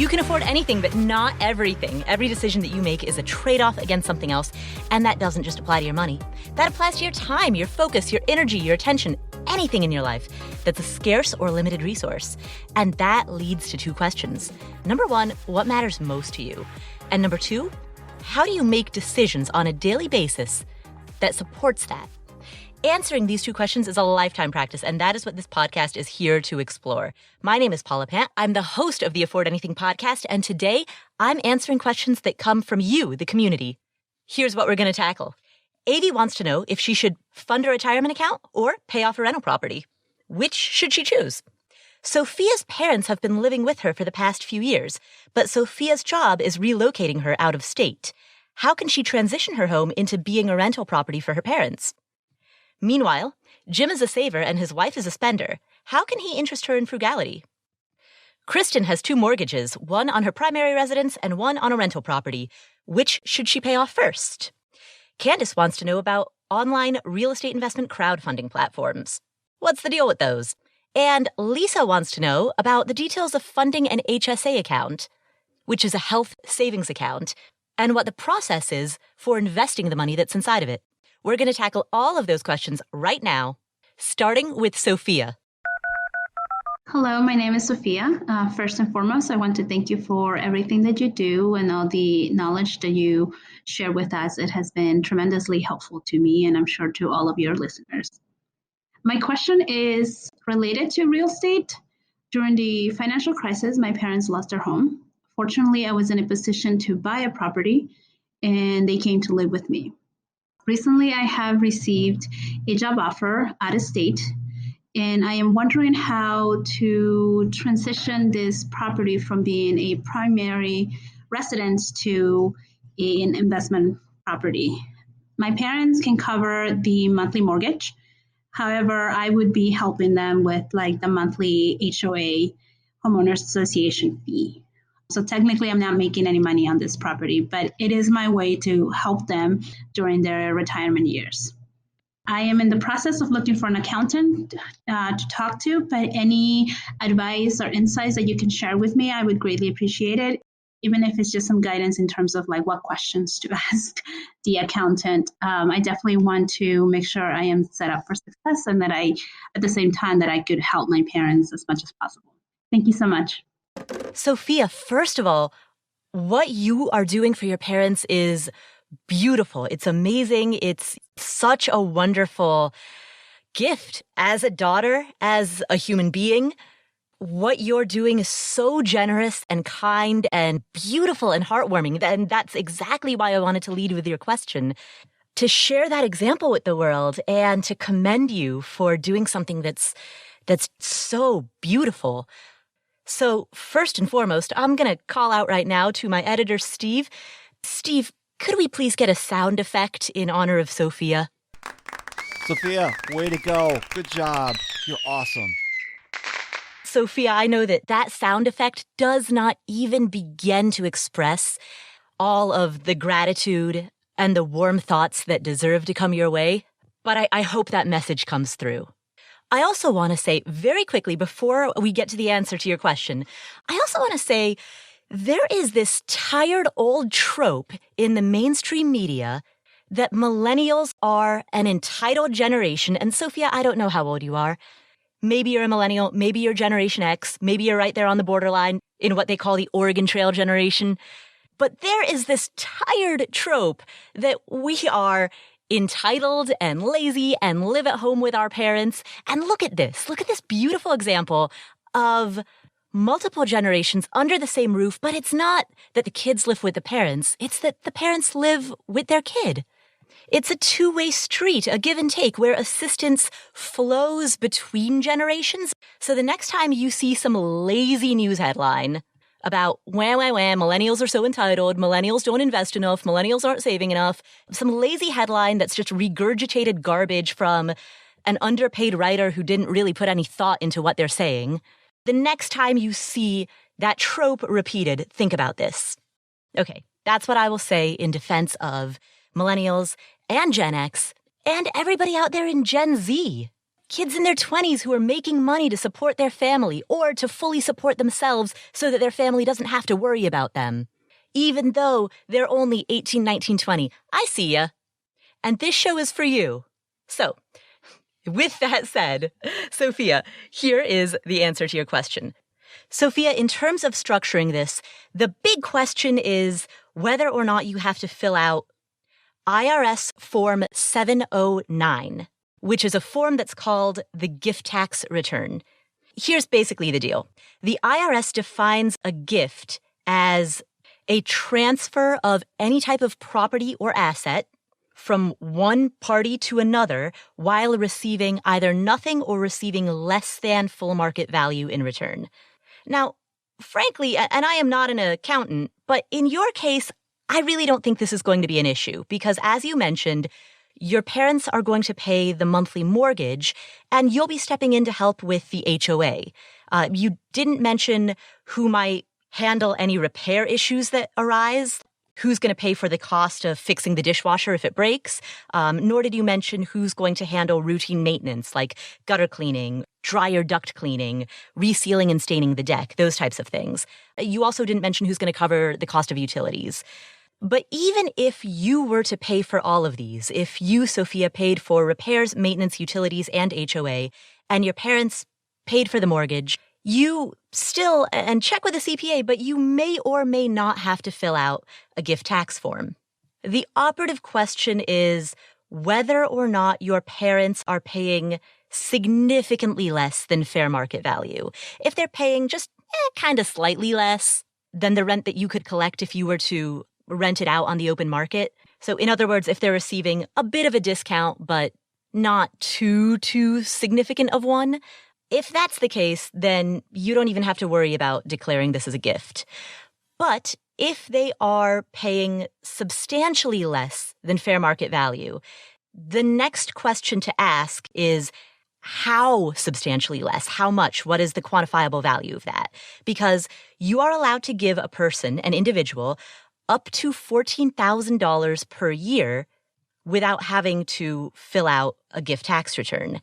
You can afford anything, but not everything. Every decision that you make is a trade-off against something else, and that doesn't just apply to your money. That applies to your time, your focus, your energy, your attention, anything in your life that's a scarce or limited resource. And that leads to two questions. Number one, what matters most to you? And number two, how do you make decisions on a daily basis that supports that? Answering these two questions is a lifetime practice, and that is what this podcast is here to explore. My name is Paula Pant. I'm the host of the Afford Anything podcast, and today I'm answering questions that come from you, the community. Here's what we're going to tackle. Avie wants to know if she should fund a retirement account or pay off a rental property. Which should she choose? Sofia's parents have been living with her for the past few years, but Sofia's job is relocating her out of state. How can she transition her home into being a rental property for her parents? Meanwhile, Jim is a saver and his wife is a spender. How can he interest her in frugality? Kristen has two mortgages, one on her primary residence and one on a rental property. Which should she pay off first? Candice wants to know about online real estate investment crowdfunding platforms. What's the deal with those? And Lisa wants to know about the details of funding an HSA account, which is a health savings account, and what the process is for investing the money that's inside of it. We're going to tackle all of those questions right now, starting with Sofia. Hello, my name is Sofia. First and foremost, I want to thank you for everything that you do and all the knowledge that you share with us. It has been tremendously helpful to me, and I'm sure to all of your listeners. My question is related to real estate. During the financial crisis, my parents lost their home. Fortunately, I was in a position to buy a property, and they came to live with me. Recently, I have received a job offer out of state, and I am wondering how to transition this property from being a primary residence to an investment property. My parents can cover the monthly mortgage. However, I would be helping them with the monthly HOA, homeowners association fee. So technically, I'm not making any money on this property, but it is my way to help them during their retirement years. I am in the process of looking for an accountant to talk to, but any advice or insights that you can share with me, I would greatly appreciate it, even if it's just some guidance in terms of what questions to ask the accountant. I definitely want to make sure I am set up for success and that at the same time, that I could help my parents as much as possible. Thank you so much. Sofia, first of all, what you are doing for your parents is beautiful. It's amazing. It's such a wonderful gift as a daughter, as a human being. What you're doing is so generous and kind and beautiful and heartwarming. And that's exactly why I wanted to lead with your question, to share that example with the world and to commend you for doing something that's so beautiful. So first and foremost, I'm going to call out right now to my editor, Steve. Steve, could we please get a sound effect in honor of Sofia? Sofia, way to go. Good job. You're awesome. Sofia, I know that sound effect does not even begin to express all of the gratitude and the warm thoughts that deserve to come your way, but I hope that message comes through. I also want to say very quickly before we get to the answer to your question, I also want to say there is this tired old trope in the mainstream media that millennials are an entitled generation. And Sofia, I don't know how old you are. Maybe you're a millennial, maybe you're Generation X, maybe you're right there on the borderline in what they call the Oregon Trail generation. But there is this tired trope that we are entitled and lazy and live at home with our parents. And look at this beautiful example of multiple generations under the same roof, but it's not that the kids live with the parents, it's that the parents live with their kid. It's a two-way street, a give and take, where assistance flows between generations. So the next time you see some lazy news headline about wham, millennials are so entitled, millennials don't invest enough, millennials aren't saving enough, some lazy headline that's just regurgitated garbage from an underpaid writer who didn't really put any thought into what they're saying. The next time you see that trope repeated, think about this. Okay, that's what I will say in defense of millennials and Gen X and everybody out there in Gen Z. Kids in their 20s who are making money to support their family or to fully support themselves so that their family doesn't have to worry about them. Even though they're only 18, 19, 20. I see ya. And this show is for you. So, with that said, Sofia, here is the answer to your question. Sofia, in terms of structuring this, the big question is whether or not you have to fill out IRS Form 709, which is a form that's called the gift tax return. Here's basically the deal. The IRS defines a gift as a transfer of any type of property or asset from one party to another while receiving either nothing or receiving less than full market value in return. Now, frankly, and I am not an accountant, but in your case, I really don't think this is going to be an issue because, as you mentioned, your parents are going to pay the monthly mortgage and you'll be stepping in to help with the HOA. You didn't mention who might handle any repair issues that arise. Who's going to pay for the cost of fixing the dishwasher if it breaks, nor did you mention who's going to handle routine maintenance like gutter cleaning, dryer duct cleaning, resealing and staining the deck, those types of things. You also didn't mention who's going to cover the cost of utilities. But even if you were to pay for all of these, if you, Sofia, paid for repairs, maintenance, utilities, and HOA, and your parents paid for the mortgage, you still, and check with a CPA, but you may or may not have to fill out a gift tax form. The operative question is whether or not your parents are paying significantly less than fair market value. If they're paying just kind of slightly less than the rent that you could collect if you were to rent it out on the open market. So in other words, if they're receiving a bit of a discount, but not too significant of one, if that's the case, then you don't even have to worry about declaring this as a gift. But if they are paying substantially less than fair market value, the next question to ask is how substantially less? How much? What is the quantifiable value of that? Because you are allowed to give a person, an individual, up to $14,000 per year without having to fill out a gift tax return.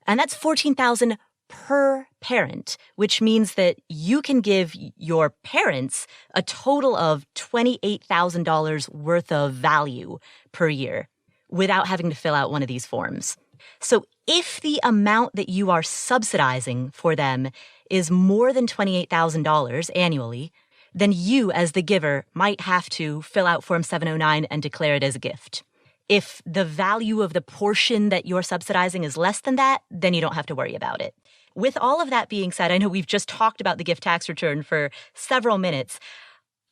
And that's $14,000 per parent, which means that you can give your parents a total of $28,000 worth of value per year without having to fill out one of these forms. So if the amount that you are subsidizing for them is more than $28,000 annually, then you, as the giver, might have to fill out Form 709 and declare it as a gift. If the value of the portion that you're subsidizing is less than that, then you don't have to worry about it. With all of that being said, I know we've just talked about the gift tax return for several minutes.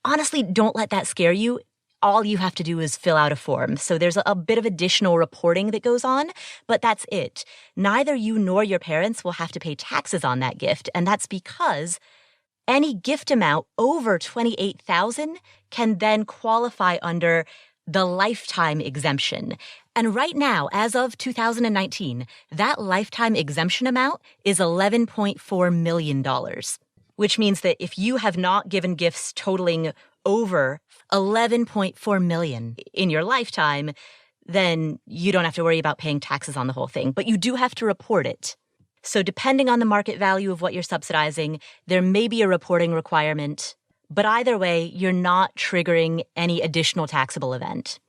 Honestly, don't let that scare you. All you have to do is fill out a form. So there's a bit of additional reporting that goes on, but that's it. Neither you nor your parents will have to pay taxes on that gift, and that's because any gift amount over $28,000 can then qualify under the lifetime exemption. And right now, as of 2019, that lifetime exemption amount is $11.4 million, which means that if you have not given gifts totaling over $11.4 million in your lifetime, then you don't have to worry about paying taxes on the whole thing. But you do have to report it. So depending on the market value of what you're subsidizing, there may be a reporting requirement. But either way, you're not triggering any additional taxable event.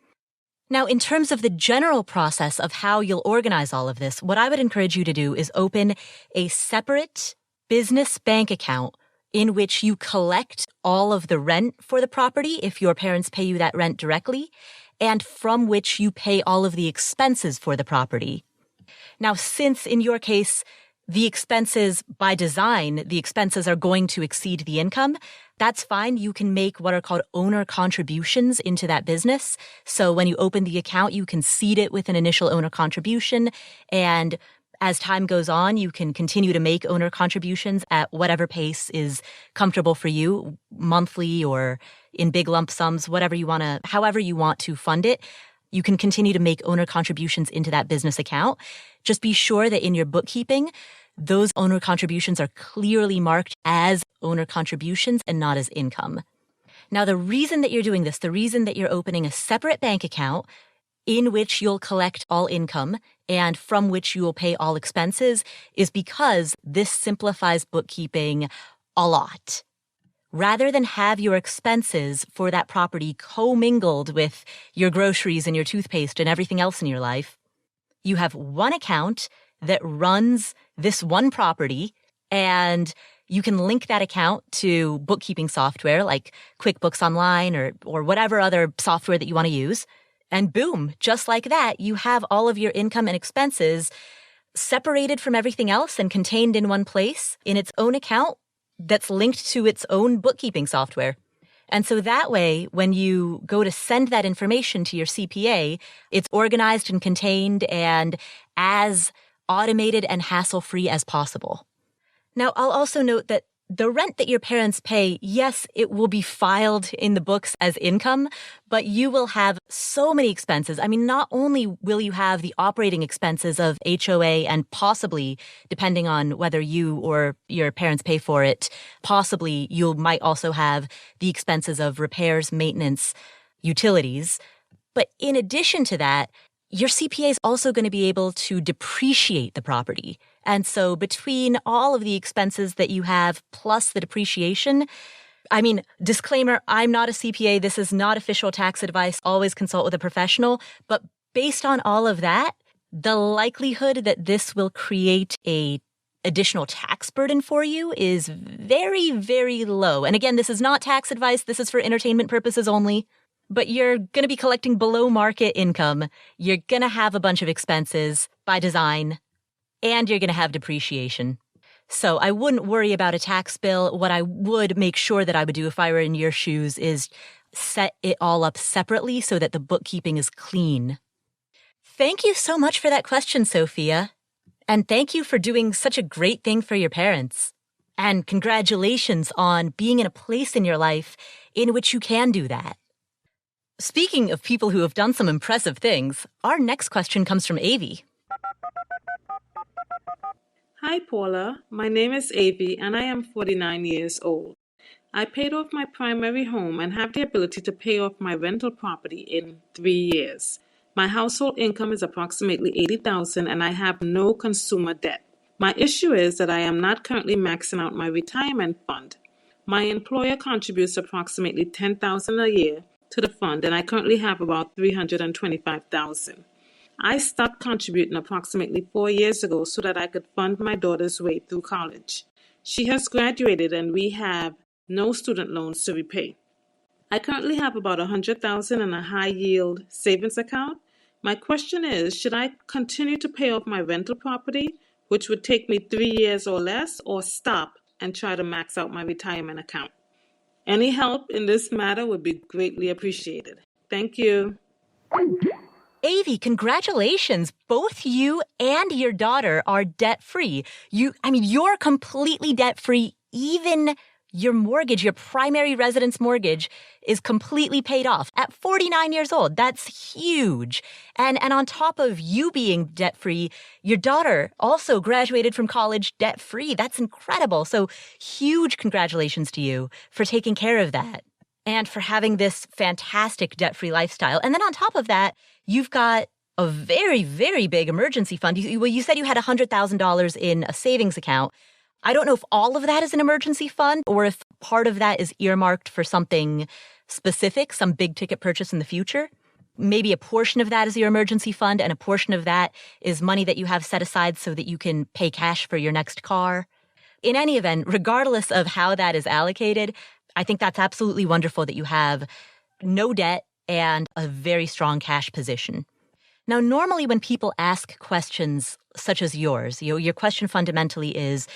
Now, in terms of the general process of how you'll organize all of this, what I would encourage you to do is open a separate business bank account in which you collect all of the rent for the property if your parents pay you that rent directly, and from which you pay all of the expenses for the property. Now, since in your case, the expenses by design, the expenses are going to exceed the income, that's fine. You can make what are called owner contributions into that business. So when you open the account, you can seed it with an initial owner contribution. And as time goes on, you can continue to make owner contributions at whatever pace is comfortable for you, monthly or in big lump sums, however you want to fund it. You can continue to make owner contributions into that business account. Just be sure that in your bookkeeping, those owner contributions are clearly marked as owner contributions and not as income. Now, the reason that you're doing this, the reason that you're opening a separate bank account in which you'll collect all income and from which you will pay all expenses is because this simplifies bookkeeping a lot. Rather than have your expenses for that property commingled with your groceries and your toothpaste and everything else in your life, you have one account that runs this one property, and you can link that account to bookkeeping software like QuickBooks Online or whatever other software that you want to use. And boom, just like that, you have all of your income and expenses separated from everything else and contained in one place in its own account that's linked to its own bookkeeping software. And so that way, when you go to send that information to your CPA, it's organized and contained and as automated and hassle-free as possible. Now, I'll also note that the rent that your parents pay, yes, it will be filed in the books as income, but you will have so many expenses. I mean, not only will you have the operating expenses of HOA and possibly, depending on whether you or your parents pay for it, possibly you might also have the expenses of repairs, maintenance, utilities. But in addition to that, your CPA is also going to be able to depreciate the property. And so between all of the expenses that you have plus the depreciation, I mean, disclaimer, I'm not a CPA. This is not official tax advice. Always consult with a professional. But based on all of that, the likelihood that this will create a additional tax burden for you is very, very low. And again, this is not tax advice. This is for entertainment purposes only. But you're going to be collecting below market income. You're going to have a bunch of expenses by design, and you're going to have depreciation. So I wouldn't worry about a tax bill. What I would make sure that I would do if I were in your shoes is set it all up separately so that the bookkeeping is clean. Thank you so much for that question, Sofia. And thank you for doing such a great thing for your parents. And congratulations on being in a place in your life in which you can do that. Speaking of people who have done some impressive things, our next question comes from Avie. Hi, Paula. My name is Avie, and I am 49 years old. I paid off my primary home and have the ability to pay off my rental property in 3 years. My household income is approximately $80,000, and I have no consumer debt. My issue is that I am not currently maxing out my retirement fund. My employer contributes approximately $10,000 a year to the fund, and I currently have about $325,000. I stopped contributing approximately 4 years ago so that I could fund my daughter's way through college. She has graduated, and we have no student loans to repay. I currently have about $100,000 in a high-yield savings account. My question is, should I continue to pay off my rental property, which would take me 3 years or less, or stop and try to max out my retirement account? Any help in this matter would be greatly appreciated. Thank you. Avie, congratulations. Both you and your daughter are debt-free. You're completely debt-free. Even your mortgage, your primary residence mortgage, is completely paid off at 49 years old. That's huge. And on top of you being debt-free, your daughter also graduated from college debt-free. That's incredible. So huge congratulations to you for taking care of that and for having this fantastic debt-free lifestyle. And then on top of that, you've got a very, very big emergency fund. You said you had $100,000 in a savings account. I don't know if all of that is an emergency fund or if part of that is earmarked for something specific, some big ticket purchase in the future. Maybe a portion of that is your emergency fund and a portion of that is money that you have set aside so that you can pay cash for your next car. In any event, regardless of how that is allocated, I think that's absolutely wonderful that you have no debt and a very strong cash position. Now, normally when people ask questions such as yours, your question fundamentally is,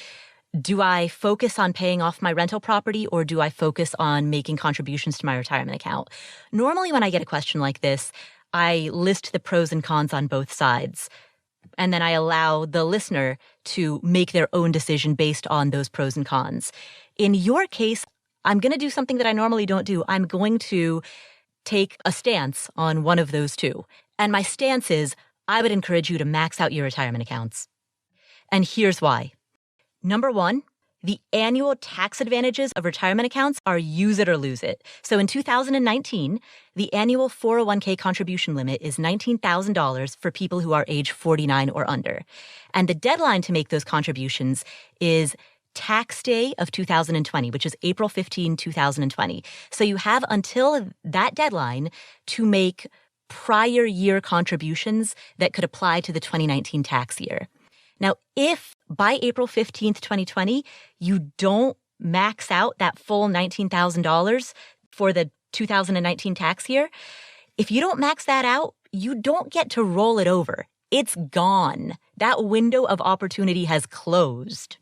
do I focus on paying off my rental property or do I focus on making contributions to my retirement account? Normally when I get a question like this, I list the pros and cons on both sides. And then I allow the listener to make their own decision based on those pros and cons. In your case, I'm going to do something that I normally don't do. I'm going to take a stance on one of those two. And my stance is, I would encourage you to max out your retirement accounts. And here's why. Number one, The annual tax advantages of retirement accounts are use it or lose it. So in 2019, the annual 401k contribution limit is $19,000 for people who are age 49 or under. And the deadline to make those contributions is tax day of 2020, which is April 15, 2020. So you have until that deadline to make prior year contributions that could apply to the 2019 tax year. Now, if by April 15th, 2020, you don't max out that full $19,000 for the 2019 tax year, if you don't max that out, you don't get to roll it over. It's gone. That window of opportunity has closed.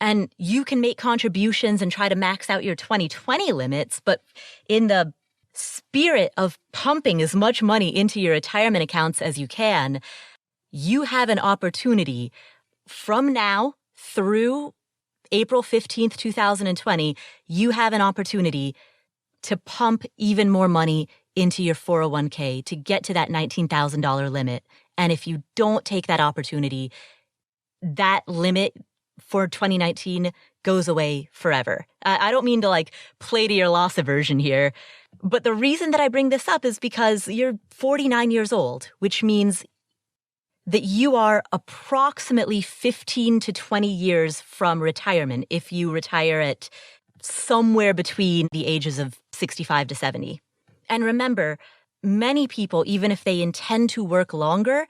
And you can make contributions and try to max out your 2020 limits, but in the spirit of pumping as much money into your retirement accounts as you can, you have an opportunity from now through April 15th, 2020, you have an opportunity to pump even more money into your 401k to get to that $19,000 limit. And if you don't take that opportunity, that limit for 2019 goes away forever. I don't mean to play to your loss aversion here, but the reason that I bring this up is because you're 49 years old, which means that you are approximately 15 to 20 years from retirement if you retire at somewhere between the ages of 65 to 70. And remember, many people, even if they intend to work longer,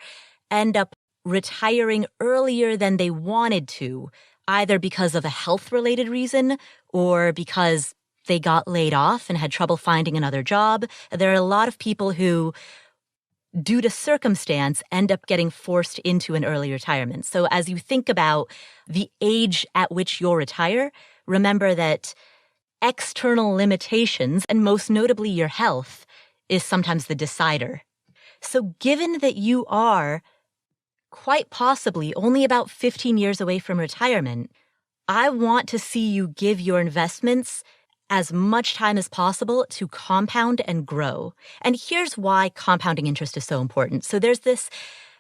end up retiring earlier than they wanted to, either because of a health-related reason or because they got laid off and had trouble finding another job. There are a lot of people who, due to circumstance, end up getting forced into an early retirement. So as you think about the age at which you'll retire, remember that external limitations, and most notably your health, is sometimes the decider. So given that you are quite possibly only about 15 years away from retirement, I want to see you give your investments as much time as possible to compound and grow. And here's why compounding interest is so important. So there's this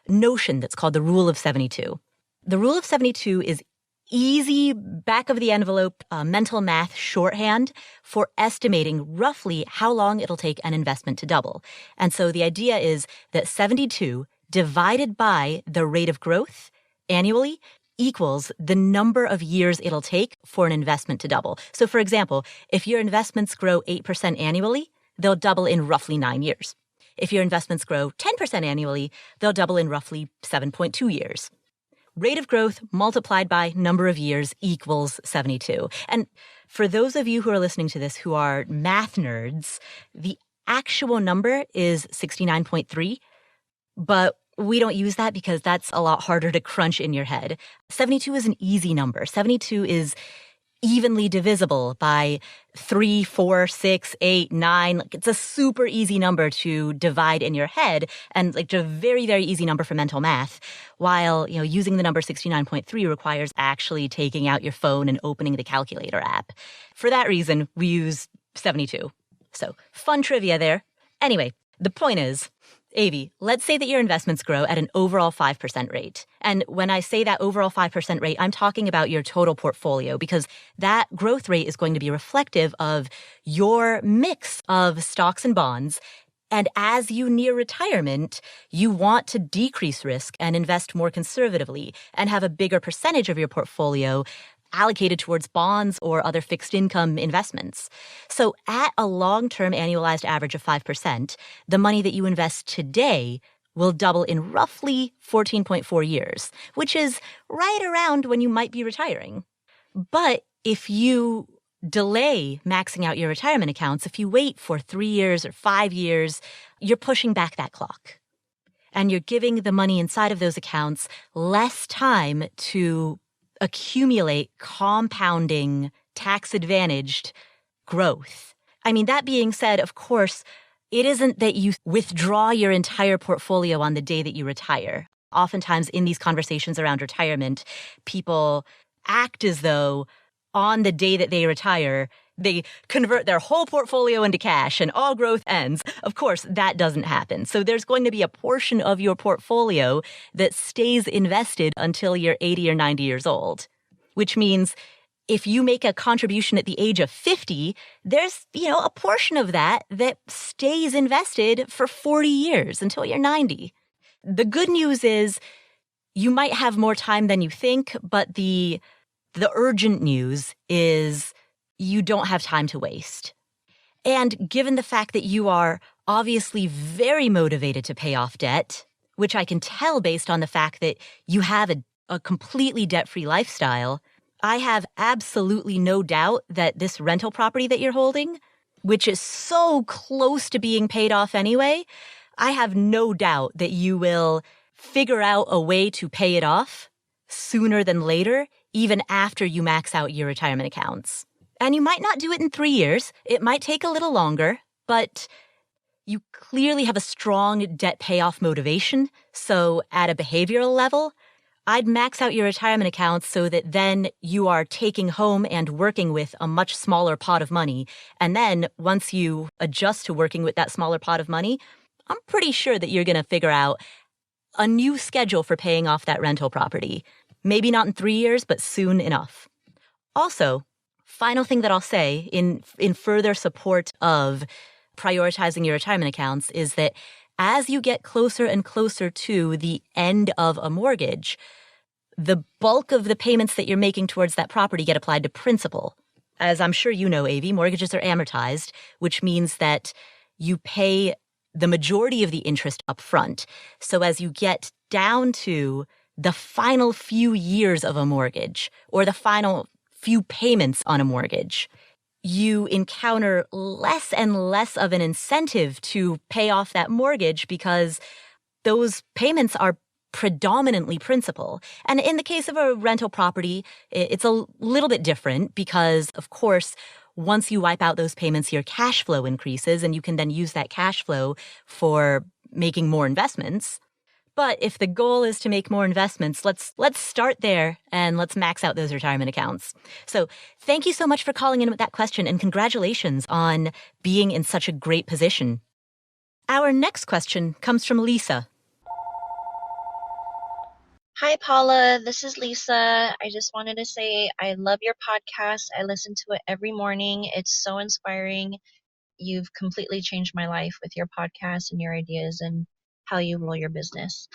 notion that's called the Rule of 72. The Rule of 72 is easy, back-of-the-envelope mental math shorthand for estimating roughly how long it'll take an investment to double. And so the idea is that 72 divided by the rate of growth annually equals the number of years it'll take for an investment to double. So for example, if your investments grow 8% annually, they'll double in roughly 9 years. If your investments grow 10% annually, they'll double in roughly 7.2 years. Rate of growth multiplied by number of years equals 72. And for those of you who are listening to this who are math nerds, the actual number is 69.3, but we don't use that because that's a lot harder to crunch in your head. 72 is an easy number. 72 is evenly divisible by 3, 4, 6, 8, 9. It's a super easy number to divide in your head and a very, very easy number for mental math. While, using the number 69.3 requires actually taking out your phone and opening the calculator app. For that reason, we use 72. So fun trivia there. Anyway, the point is, Avie, let's say that your investments grow at an overall 5% rate. And when I say that overall 5% rate, I'm talking about your total portfolio because that growth rate is going to be reflective of your mix of stocks and bonds. And as you near retirement, you want to decrease risk and invest more conservatively and have a bigger percentage of your portfolio allocated towards bonds or other fixed income investments. So at a long-term annualized average of 5%, the money that you invest today will double in roughly 14.4 years, which is right around when you might be retiring. But if you delay maxing out your retirement accounts, if you wait for 3 years or 5 years, you're pushing back that clock. And you're giving the money inside of those accounts less time to accumulate compounding, tax-advantaged growth. I mean, that being said, of course, it isn't that you withdraw your entire portfolio on the day that you retire. Oftentimes in these conversations around retirement, people act as though on the day that they retire, they convert their whole portfolio into cash and all growth ends. Of course, that doesn't happen. So there's going to be a portion of your portfolio that stays invested until you're 80 or 90 years old, which means if you make a contribution at the age of 50, there's, a portion of that stays invested for 40 years until you're 90. The good news is you might have more time than you think, but the urgent news is you don't have time to waste. And given the fact that you are obviously very motivated to pay off debt, which I can tell based on the fact that you have a completely debt-free lifestyle, I have absolutely no doubt that this rental property that you're holding, which is so close to being paid off anyway, I have no doubt that you will figure out a way to pay it off sooner than later, even after you max out your retirement accounts. And you might not do it in 3 years. It might take a little longer, but you clearly have a strong debt payoff motivation. So at a behavioral level, I'd max out your retirement accounts so that then you are taking home and working with a much smaller pot of money. And then once you adjust to working with that smaller pot of money, I'm pretty sure that you're going to figure out a new schedule for paying off that rental property. Maybe not in 3 years, but soon enough. Also, final thing that I'll say in further support of prioritizing your retirement accounts is that as you get closer and closer to the end of a mortgage, the bulk of the payments that you're making towards that property get applied to principal. As I'm sure you know, Avie, mortgages are amortized, which means that you pay the majority of the interest up front. So as you get down to the final few years of a mortgage or the final few payments on a mortgage, you encounter less and less of an incentive to pay off that mortgage because those payments are predominantly principal. And in the case of a rental property, it's a little bit different because, of course, once you wipe out those payments, your cash flow increases and you can then use that cash flow for making more investments. But if the goal is to make more investments, let's start there and let's max out those retirement accounts. So thank you so much for calling in with that question and congratulations on being in such a great position. Our next question comes from Lisa. Hi, Paula. This is Lisa. I just wanted to say I love your podcast. I listen to it every morning. It's so inspiring. You've completely changed my life with your podcast and your ideas and how you roll your business.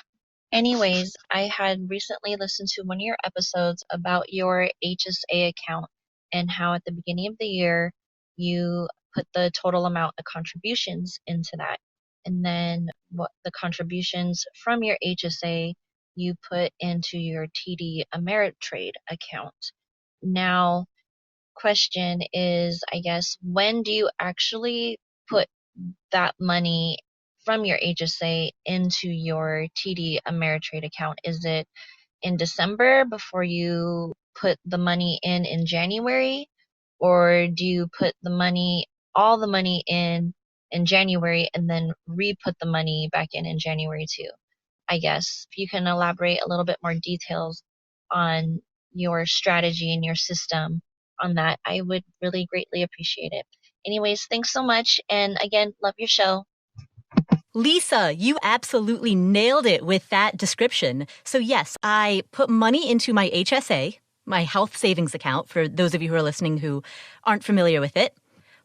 Anyways, I had recently listened to one of your episodes about your HSA account and how at the beginning of the year you put the total amount of contributions into that. And then what the contributions from your HSA you put into your TD Ameritrade account. Now, question is, I guess, when do you actually put that money from your HSA into your TD Ameritrade account? Is it in December before you put the money in January? Or do you put all the money in January and then re-put the money back in January too? I guess if you can elaborate a little bit more details on your strategy and your system on that, I would really greatly appreciate it. Anyways, thanks so much. And again, love your show. Lisa, you absolutely nailed it with that description. So yes, I put money into my HSA, my health savings account, for those of you who are listening who aren't familiar with it.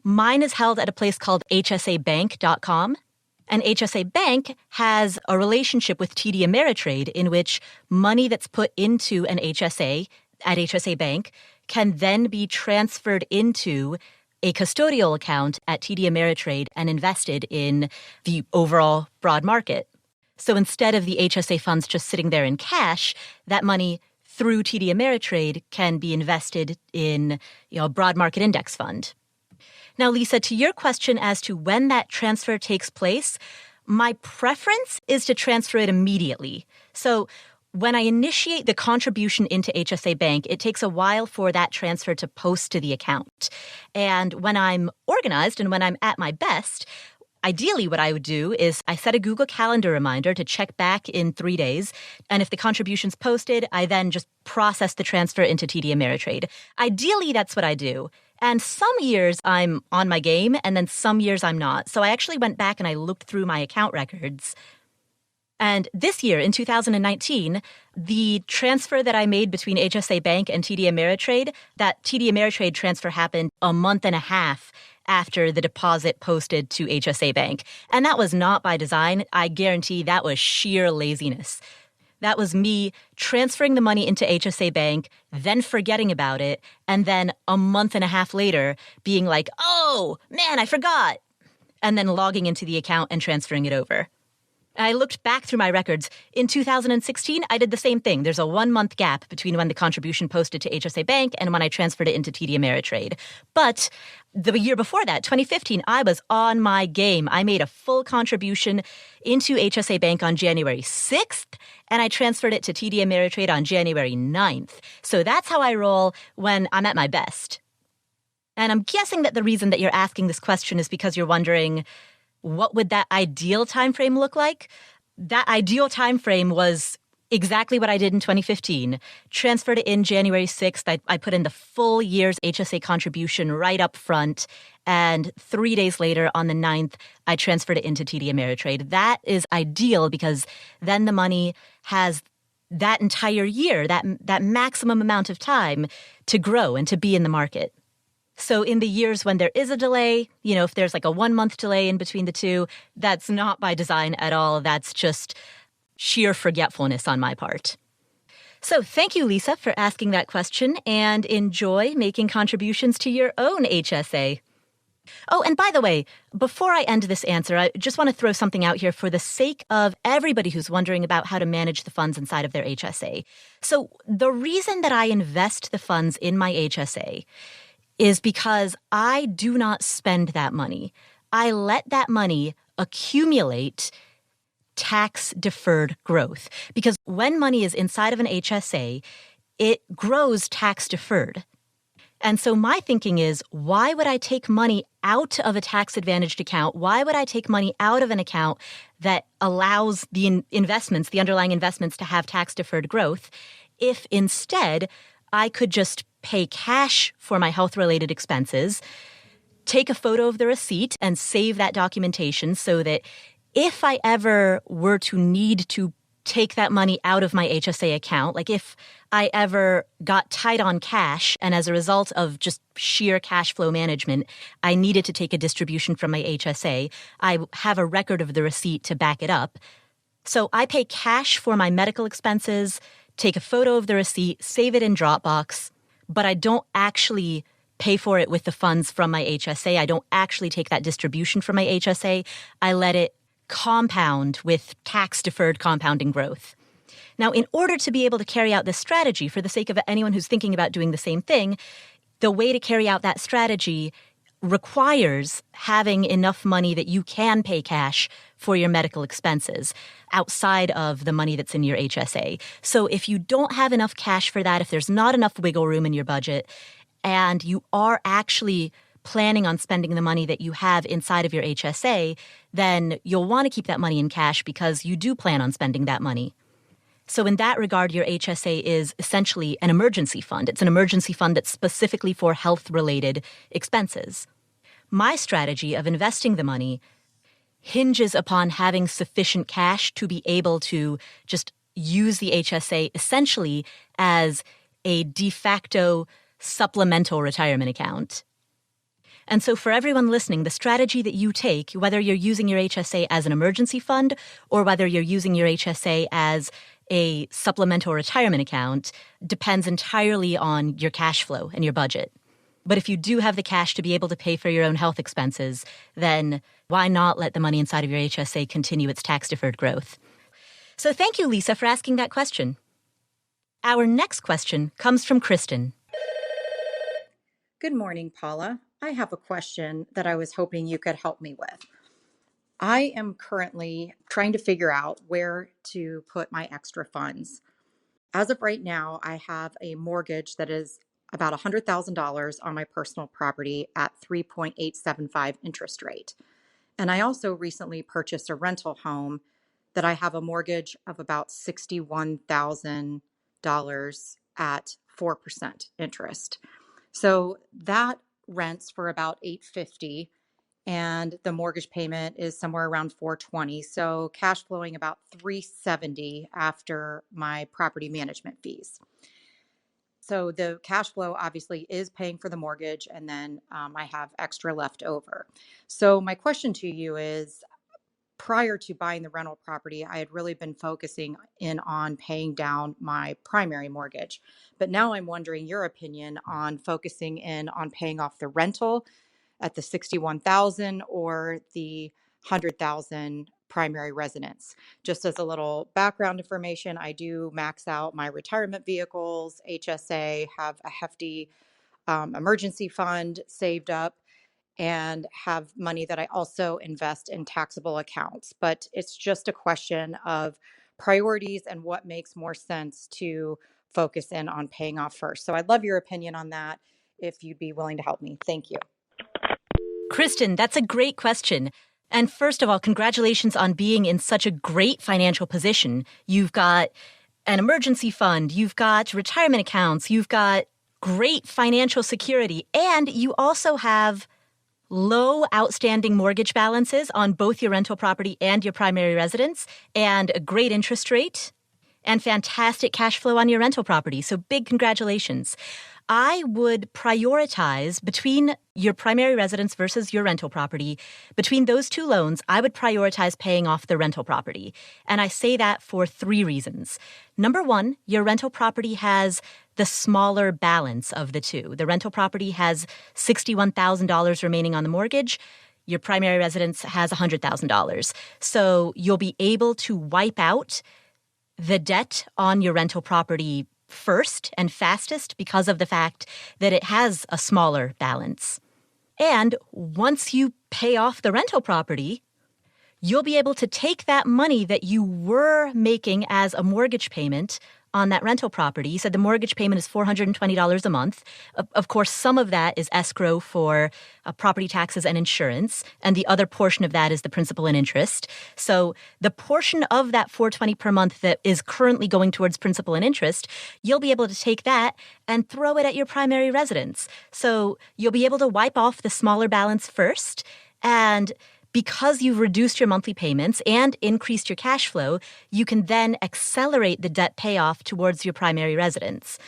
Mine is held at a place called hsabank.com. And HSA Bank has a relationship with TD Ameritrade in which money that's put into an HSA at HSA Bank can then be transferred into a custodial account at TD Ameritrade and invested in the overall broad market. So instead of the HSA funds just sitting there in cash, that money through TD Ameritrade can be invested in a broad market index fund. Now, Lisa, to your question as to when that transfer takes place, my preference is to transfer it immediately. So when I initiate the contribution into HSA Bank, it takes a while for that transfer to post to the account. And when I'm organized and when I'm at my best, ideally what I would do is I set a Google Calendar reminder to check back in 3 days. And if the contribution's posted, I then just process the transfer into TD Ameritrade. Ideally, that's what I do. And some years I'm on my game and then some years I'm not. So I actually went back and I looked through my account records. And this year, in 2019, the transfer that I made between HSA Bank and TD Ameritrade, that TD Ameritrade transfer happened a month and a half after the deposit posted to HSA Bank. And that was not by design. I guarantee that was sheer laziness. That was me transferring the money into HSA Bank, then forgetting about it, and then a month and a half later being like, oh, man, I forgot, and then logging into the account and transferring it over. I looked back through my records. In 2016, I did the same thing. There's a 1-month gap between when the contribution posted to HSA Bank and when I transferred it into TD Ameritrade. But the year before that, 2015, I was on my game. I made a full contribution into HSA Bank on January 6th, and I transferred it to TD Ameritrade on January 9th. So that's how I roll when I'm at my best. And I'm guessing that the reason that you're asking this question is because you're wondering, what would that ideal time frame look like? That ideal time frame was exactly what I did in 2015. Transferred it in January 6th. I put in the full year's HSA contribution right up front. And 3 days later, on the 9th, I transferred it into TD Ameritrade. That is ideal because then the money has that entire year, that maximum amount of time to grow and to be in the market. So in the years when there is a delay, if there's like a 1-month delay in between the two, that's not by design at all. That's just sheer forgetfulness on my part. So thank you, Lisa, for asking that question, and enjoy making contributions to your own HSA. Oh, and by the way, before I end this answer, I just want to throw something out here for the sake of everybody who's wondering about how to manage the funds inside of their HSA. So the reason that I invest the funds in my HSA is because I do not spend that money. I let that money accumulate tax-deferred growth. Because when money is inside of an HSA, it grows tax-deferred. And so my thinking is, why would I take money out of a tax-advantaged account? Why would I take money out of an account that allows the investments, the underlying investments, to have tax-deferred growth, if instead I could just pay cash for my health-related expenses, take a photo of the receipt, and save that documentation so that if I ever were to need to take that money out of my HSA account, like if I ever got tight on cash and as a result of just sheer cash flow management, I needed to take a distribution from my HSA, I have a record of the receipt to back it up. So I pay cash for my medical expenses, take a photo of the receipt, save it in Dropbox, but I don't actually pay for it with the funds from my HSA. I don't actually take that distribution from my HSA. I let it compound with tax-deferred compounding growth. Now, in order to be able to carry out this strategy, for the sake of anyone who's thinking about doing the same thing, the way to carry out that strategy requires having enough money that you can pay cash for your medical expenses outside of the money that's in your HSA. So if you don't have enough cash for that, if there's not enough wiggle room in your budget, and you are actually planning on spending the money that you have inside of your HSA, then you'll want to keep that money in cash because you do plan on spending that money. So in that regard, your HSA is essentially an emergency fund. It's an emergency fund that's specifically for health-related expenses. My strategy of investing the money hinges upon having sufficient cash to be able to just use the HSA essentially as a de facto supplemental retirement account. And so for everyone listening, the strategy that you take, whether you're using your HSA as an emergency fund or whether you're using your HSA as a supplemental retirement account, depends entirely on your cash flow and your budget. But if you do have the cash to be able to pay for your own health expenses, then why not let the money inside of your HSA continue its tax-deferred growth? So thank you, Lisa, for asking that question. Our next question comes from Kristen. Good morning, Paula. I have a question that I was hoping you could help me with. I am currently trying to figure out where to put my extra funds. As of right now, I have a mortgage that is about $100,000 on my personal property at 3.875 interest rate. And I also recently purchased a rental home that I have a mortgage of about $61,000 at 4% interest. So that rents for about $850, and the mortgage payment is somewhere around 420. So cash flowing about 370 after my property management fees. So the cash flow obviously is paying for the mortgage, and then I have extra left over. So my question to you is, prior to buying the rental property, I had really been focusing in on paying down my primary mortgage. But now I'm wondering your opinion on focusing in on paying off the rental at the 61,000 or the 100,000 primary residence. Just as a little background information, I do max out my retirement vehicles, HSA, have a hefty emergency fund saved up, and have money that I also invest in taxable accounts. But it's just a question of priorities and what makes more sense to focus in on paying off first. So I'd love your opinion on that if you'd be willing to help me. Thank you. Kristen, that's a great question. And first of all, congratulations on being in such a great financial position. You've got an emergency fund, you've got retirement accounts, you've got great financial security, and you also have low outstanding mortgage balances on both your rental property and your primary residence, and a great interest rate, and fantastic cash flow on your rental property. So big congratulations. I would prioritize between your primary residence versus your rental property. Between those two loans, I would prioritize paying off the rental property. And I say that for 3 reasons. Number 1, your rental property has the smaller balance of the two. The rental property has $61,000 remaining on the mortgage. Your primary residence has $100,000. So you'll be able to wipe out the debt on your rental property first and fastest because of the fact that it has a smaller balance. And once you pay off the rental property, you'll be able to take that money that you were making as a mortgage payment on that rental property. You said the mortgage payment is $420 a month. Of course, some of that is escrow for property taxes and insurance, and the other portion of that is the principal and interest. So the portion of that $420 per month that is currently going towards principal and interest, you'll be able to take that and throw it at your primary residence. So you'll be able to wipe off the smaller balance first, and because you've reduced your monthly payments and increased your cash flow, you can then accelerate the debt payoff towards your primary residence.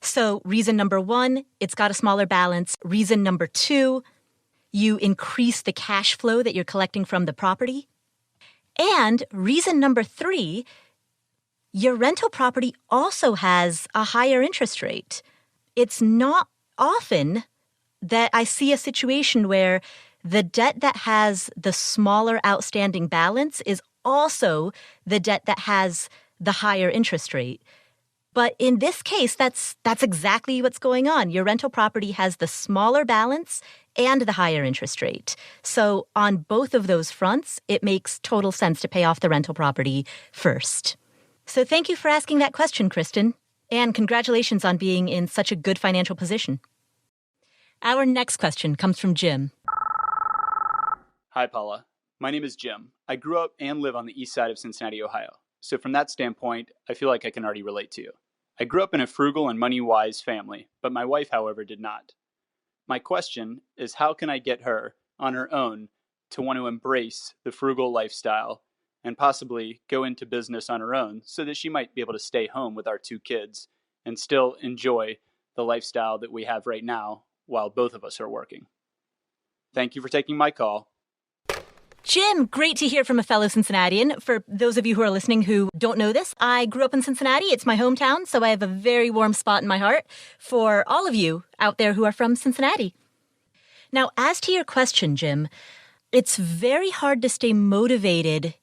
So reason number 1, it's got a smaller balance. Reason number 2, you increase the cash flow that you're collecting from the property. And reason number 3, your rental property also has a higher interest rate. It's not often that I see a situation where the debt that has the smaller outstanding balance is also the debt that has the higher interest rate. But in this case, that's exactly what's going on. Your rental property has the smaller balance and the higher interest rate. So on both of those fronts, it makes total sense to pay off the rental property first. So thank you for asking that question, Kristen. And congratulations on being in such a good financial position. Our next question comes from Jim. Hi, Paula. My name is Jim. I grew up and live on the east side of Cincinnati, Ohio. So from that standpoint, I feel like I can already relate to you. I grew up in a frugal and money-wise family, but my wife, however, did not. My question is, how can I get her, on her own, to want to embrace the frugal lifestyle and possibly go into business on her own so that she might be able to stay home with our 2 kids and still enjoy the lifestyle that we have right now while both of us are working? Thank you for taking my call. Jim, great to hear from a fellow Cincinnatian. For those of you who are listening who don't know this, I grew up in Cincinnati. It's my hometown, so I have a very warm spot in my heart for all of you out there who are from Cincinnati. Now, as to your question, Jim, it's very hard to stay motivated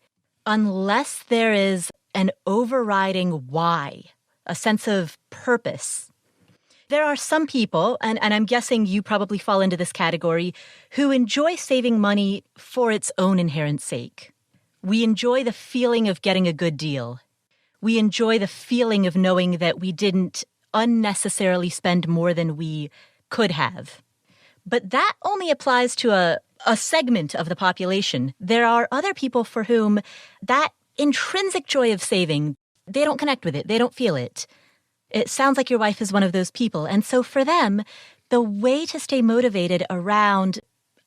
unless there is an overriding why, a sense of purpose. There are some people, and I'm guessing you probably fall into this category, who enjoy saving money for its own inherent sake. We enjoy the feeling of getting a good deal. We enjoy the feeling of knowing that we didn't unnecessarily spend more than we could have. But that only applies to a segment of the population. There are other people for whom that intrinsic joy of saving, they don't connect with it. They don't feel it. It sounds like your wife is one of those people. And so for them, the way to stay motivated around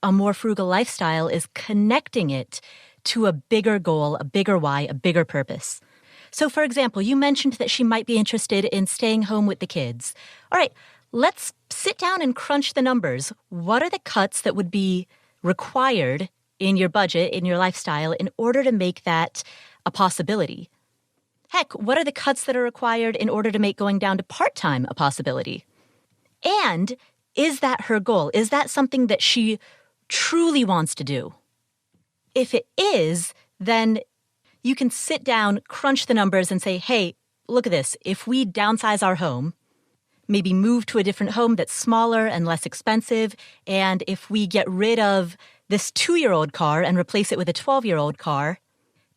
a more frugal lifestyle is connecting it to a bigger goal, a bigger why, a bigger purpose. So, for example, you mentioned that she might be interested in staying home with the kids. All right, let's sit down and crunch the numbers. What are the cuts that would be required in your budget, in your lifestyle, in order to make that a possibility? Heck, what are the cuts that are required in order to make going down to part-time a possibility? And is that her goal? Is that something that she truly wants to do? If it is, then you can sit down, crunch the numbers, and say, hey, look at this. If we downsize our home, maybe move to a different home that's smaller and less expensive, and if we get rid of this 2-year-old car and replace it with a 12-year-old car,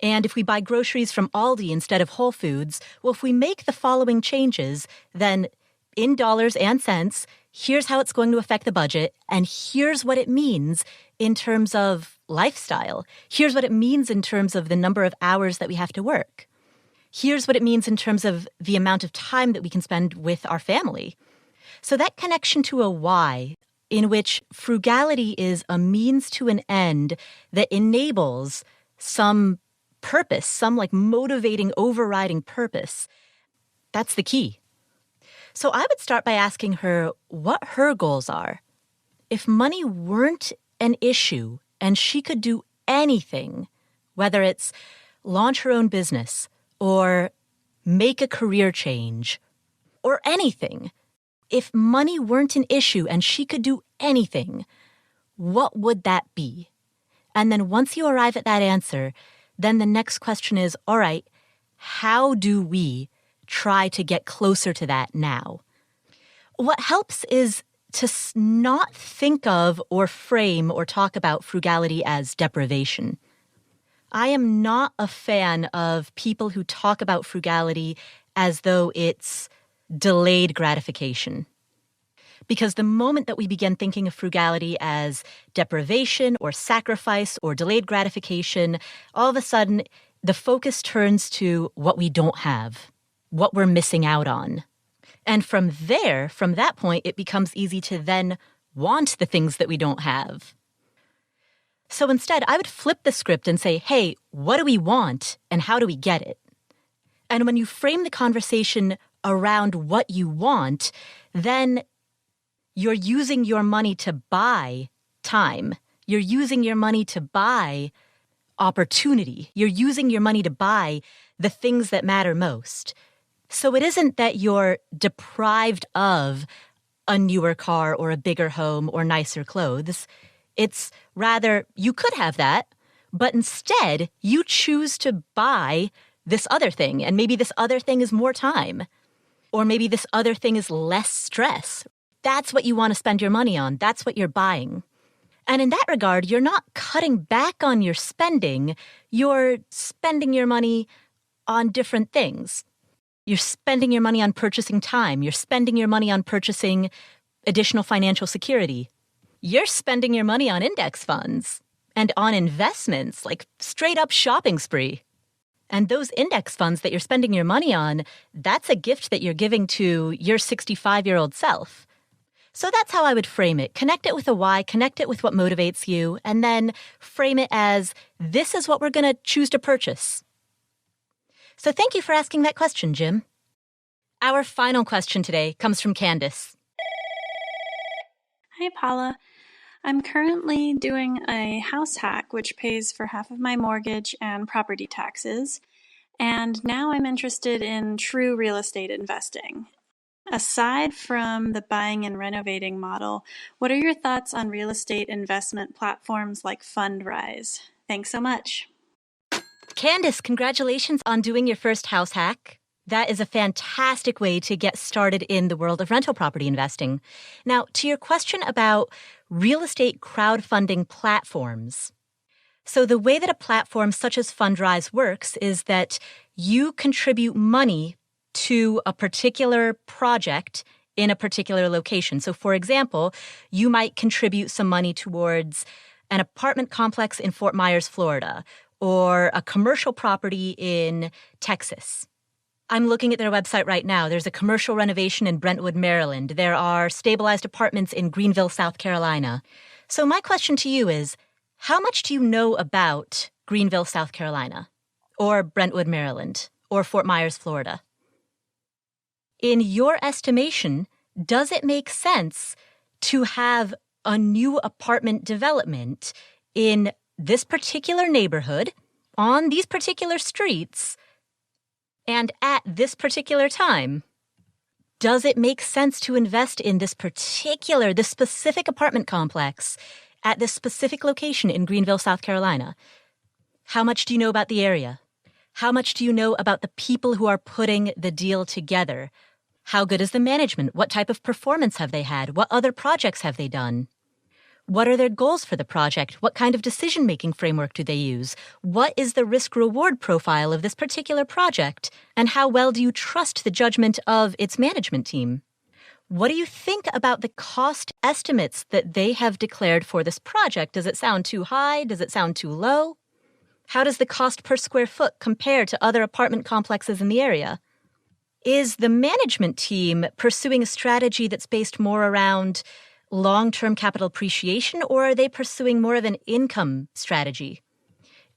and if we buy groceries from Aldi instead of Whole Foods, well, if we make the following changes, then in dollars and cents, here's how it's going to affect the budget, and here's what it means in terms of lifestyle. Here's what it means in terms of the number of hours that we have to work. Here's what it means in terms of the amount of time that we can spend with our family. So that connection to a why, in which frugality is a means to an end that enables some purpose, some like motivating, overriding purpose, that's the key. So I would start by asking her what her goals are. If money weren't an issue and she could do anything, whether it's launch her own business or make a career change or anything, if money weren't an issue and she could do anything, what would that be? And then once you arrive at that answer, then the next question is, all right, how do we try to get closer to that now? What helps is to not think of or frame or talk about frugality as deprivation. I am not a fan of people who talk about frugality as though it's delayed gratification. Because the moment that we begin thinking of frugality as deprivation or sacrifice or delayed gratification, all of a sudden the focus turns to what we don't have, what we're missing out on. And from there, from that point, it becomes easy to then want the things that we don't have. So instead, I would flip the script and say, hey, what do we want and how do we get it? And when you frame the conversation around what you want, then you're using your money to buy time. You're using your money to buy opportunity. You're using your money to buy the things that matter most. So it isn't that you're deprived of a newer car or a bigger home or nicer clothes. It's rather you could have that, but instead you choose to buy this other thing. And maybe this other thing is more time. Or maybe this other thing is less stress. That's what you want to spend your money on. That's what you're buying. And in that regard, you're not cutting back on your spending. You're spending your money on different things. You're spending your money on purchasing time. You're spending your money on purchasing additional financial security. You're spending your money on index funds and on investments, like straight up shopping spree. And those index funds that you're spending your money on, that's a gift that you're giving to your 65-year-old self. So that's how I would frame it. Connect it with a why, connect it with what motivates you, and then frame it as, this is what we're going to choose to purchase. So thank you for asking that question, Jim. Our final question today comes from Candice. Hi, Paula. I'm currently doing a house hack which pays for half of my mortgage and property taxes, and now I'm interested in true real estate investing. Aside from the buying and renovating model, what are your thoughts on real estate investment platforms like Fundrise? Thanks so much. Candice, congratulations on doing your first house hack. That is a fantastic way to get started in the world of rental property investing. Now, to your question about real estate crowdfunding platforms. So the way that a platform such as Fundrise works is that you contribute money to a particular project in a particular location. So for example, you might contribute some money towards an apartment complex in Fort Myers, Florida, or a commercial property in Texas. I'm looking at their website right now. There's a commercial renovation in Brentwood, Maryland. There are stabilized apartments in Greenville, South Carolina. So my question to you is, how much do you know about Greenville, South Carolina, or Brentwood, Maryland, or Fort Myers, Florida? In your estimation, does it make sense to have a new apartment development in this particular neighborhood, on these particular streets, and at this particular time? Does it make sense to invest in this specific apartment complex at this specific location in Greenville, South Carolina? How much do you know about the area? How much do you know about the people who are putting the deal together? How good is the management? What type of performance have they had? What other projects have they done? What are their goals for the project? What kind of decision-making framework do they use? What is the risk-reward profile of this particular project? And how well do you trust the judgment of its management team? What do you think about the cost estimates that they have declared for this project? Does it sound too high? Does it sound too low? How does the cost per square foot compare to other apartment complexes in the area? Is the management team pursuing a strategy that's based more around long-term capital appreciation, or are they pursuing more of an income strategy?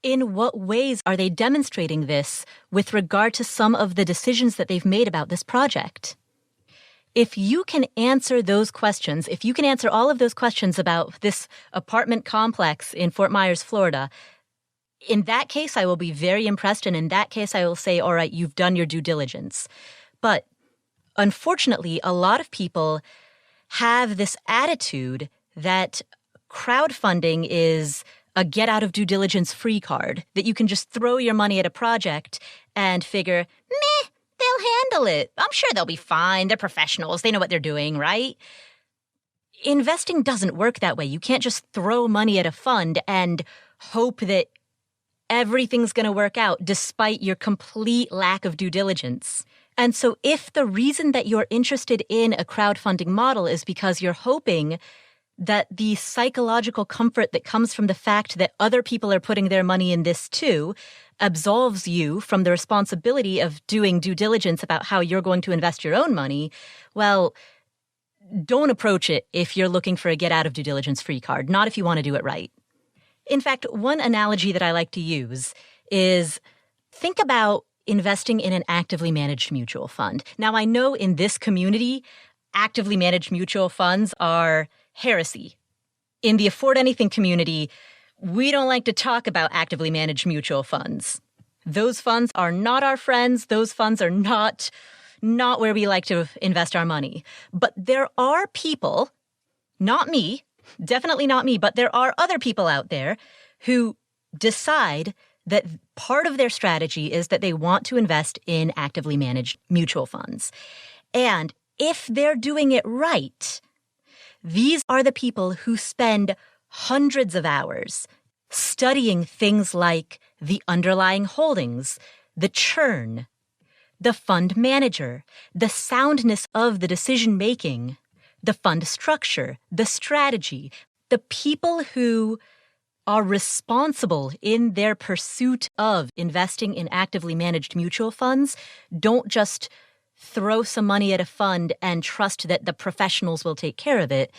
In what ways are they demonstrating this with regard to some of the decisions that they've made about this project? If you can answer those questions, if you can answer all of those questions about this apartment complex in Fort Myers, Florida, in that case, I will be very impressed, and in that case, I will say, all right, you've done your due diligence. But unfortunately, a lot of people have this attitude that crowdfunding is a get-out-of-due-diligence free card, that you can just throw your money at a project and figure, meh, they'll handle it. I'm sure they'll be fine. They're professionals. They know what they're doing, right? Investing doesn't work that way. You can't just throw money at a fund and hope that everything's going to work out despite your complete lack of due diligence. And so if the reason that you're interested in a crowdfunding model is because you're hoping that the psychological comfort that comes from the fact that other people are putting their money in this too absolves you from the responsibility of doing due diligence about how you're going to invest your own money, well, don't approach it if you're looking for a get-out-of-due-diligence free card, not if you want to do it right. In fact, one analogy that I like to use is think about investing in an actively managed mutual fund. Now, I know in this community, actively managed mutual funds are heresy. In the Afford Anything community, we don't like to talk about actively managed mutual funds. Those funds are not our friends. Those funds are not where we like to invest our money. But there are people, not me, definitely not me, but there are other people out there who decide that part of their strategy is that they want to invest in actively managed mutual funds. And if they're doing it right, these are the people who spend hundreds of hours studying things like the underlying holdings, the churn, the fund manager, the soundness of the decision-making, the fund structure, the strategy, the people who are responsible in their pursuit of investing in actively managed mutual funds don't just throw some money at a fund and trust that the professionals will take care of it.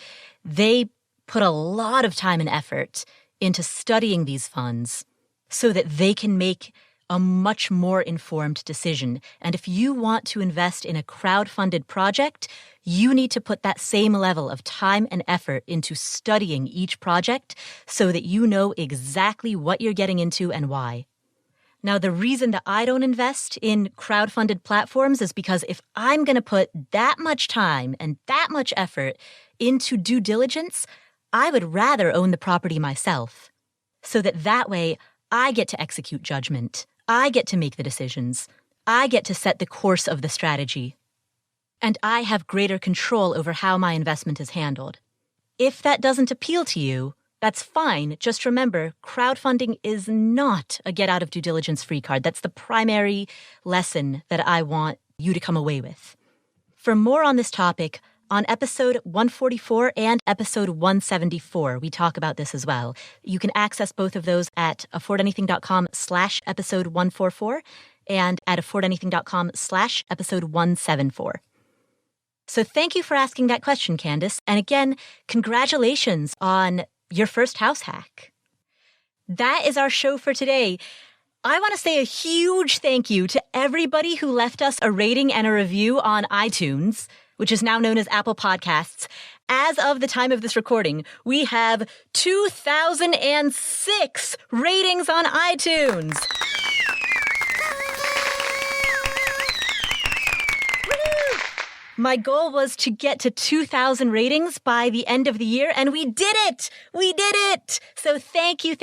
They put a lot of time and effort into studying these funds so that they can make a much more informed decision. And if you want to invest in a crowd-funded project, you need to put that same level of time and effort into studying each project so that you know exactly what you're getting into and why. Now, the reason that I don't invest in crowd-funded platforms is because if I'm going to put that much time and that much effort into due diligence, I would rather own the property myself so that way I get to execute judgment. I get to make the decisions. I get to set the course of the strategy. And I have greater control over how my investment is handled. If that doesn't appeal to you, that's fine. Just remember, crowdfunding is not a get-out-of-due-diligence free card. That's the primary lesson that I want you to come away with. For more on this topic, on episode 144 and episode 174, we talk about this as well. You can access both of those at affordanything.com/episode 144 and at affordanything.com/episode 174. So thank you for asking that question, Candice. And again, congratulations on your first house hack. That is our show for today. I want to say a huge thank you to everybody who left us a rating and a review on iTunes, which is now known as Apple Podcasts. As of the time of this recording, we have 2,006 ratings on iTunes. My goal was to get to 2,000 ratings by the end of the year, and we did it! We did it! So thank you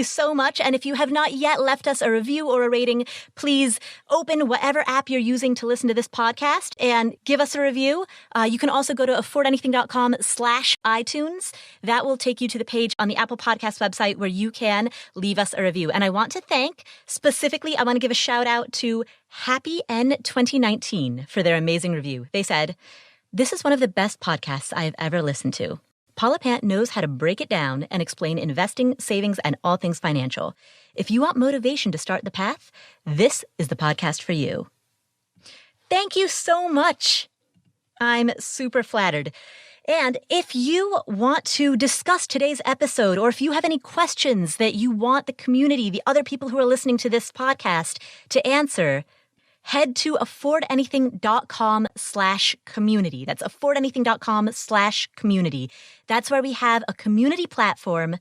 so much. And if you have not yet left us a review or a rating, please open whatever app you're using to listen to this podcast and give us a review. You can also go to affordanything.com/iTunes. That will take you to the page on the Apple Podcast website where you can leave us a review. And I want to thank, specifically, I want to give a shout out to Happy N 2019 for their amazing review. They said, "This is one of the best podcasts I have ever listened to. Paula Pant knows how to break it down and explain investing, savings, and all things financial. If you want motivation to start the path, this is the podcast for you." Thank you so much. I'm super flattered. And if you want to discuss today's episode, or if you have any questions that you want the community, the other people who are listening to this podcast, to answer, head to affordanything.com/community. That's affordanything.com/community. That's where we have a community platform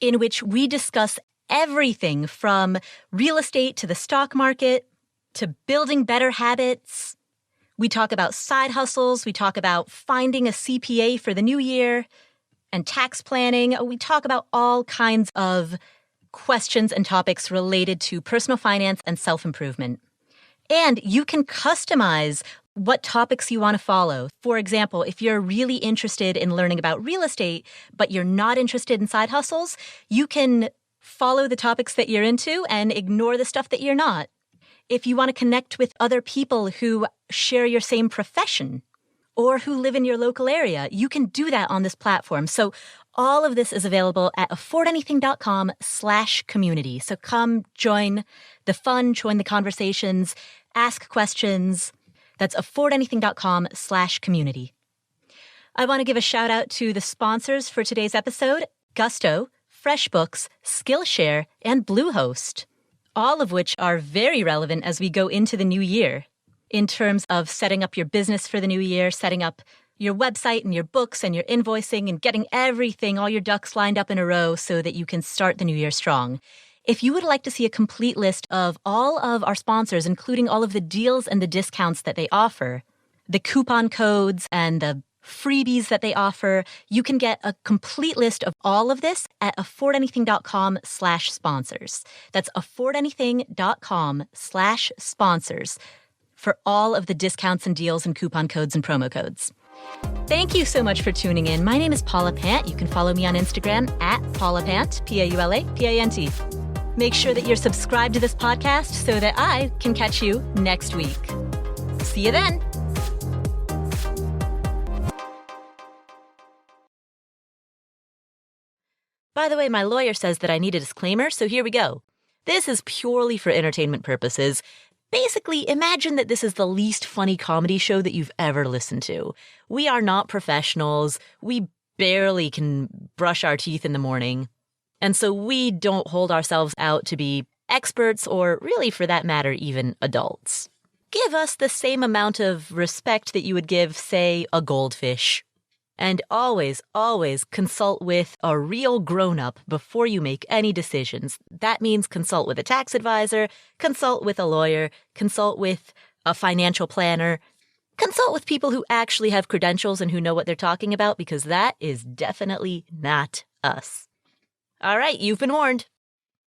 in which we discuss everything from real estate to the stock market to building better habits. We talk about side hustles. We talk about finding a CPA for the new year and tax planning. We talk about all kinds of questions and topics related to personal finance and self-improvement. And you can customize what topics you want to follow. For example, if you're really interested in learning about real estate, but you're not interested in side hustles, you can follow the topics that you're into and ignore the stuff that you're not. If you want to connect with other people who share your same profession or who live in your local area, you can do that on this platform. So all of this is available at affordanything.com/community. So come join the fun, join the conversations, ask questions. That's affordanything.com/community. I want to give a shout out to the sponsors for today's episode: Gusto, FreshBooks, Skillshare, and Bluehost, all of which are very relevant as we go into the new year in terms of setting up your business for the new year, setting up your website and your books and your invoicing and getting everything, all your ducks lined up in a row so that you can start the new year strong. If you would like to see a complete list of all of our sponsors, including all of the deals and the discounts that they offer, the coupon codes and the freebies that they offer, you can get a complete list of all of this at affordanything.com/sponsors. That's affordanything.com/sponsors for all of the discounts and deals and coupon codes and promo codes. Thank you so much for tuning in. My name is Paula Pant. You can follow me on Instagram at Paula Pant, PaulaPant. Make sure that you're subscribed to this podcast so that I can catch you next week. See you then. By the way, my lawyer says that I need a disclaimer, so here we go. This is purely for entertainment purposes. Basically, imagine that this is the least funny comedy show that you've ever listened to. We are not professionals. We barely can brush our teeth in the morning. And so we don't hold ourselves out to be experts or really, for that matter, even adults. Give us the same amount of respect that you would give, say, a goldfish. And always, always consult with a real grown-up before you make any decisions. That means consult with a tax advisor, consult with a lawyer, consult with a financial planner, consult with people who actually have credentials and who know what they're talking about, because that is definitely not us. All right, you've been warned.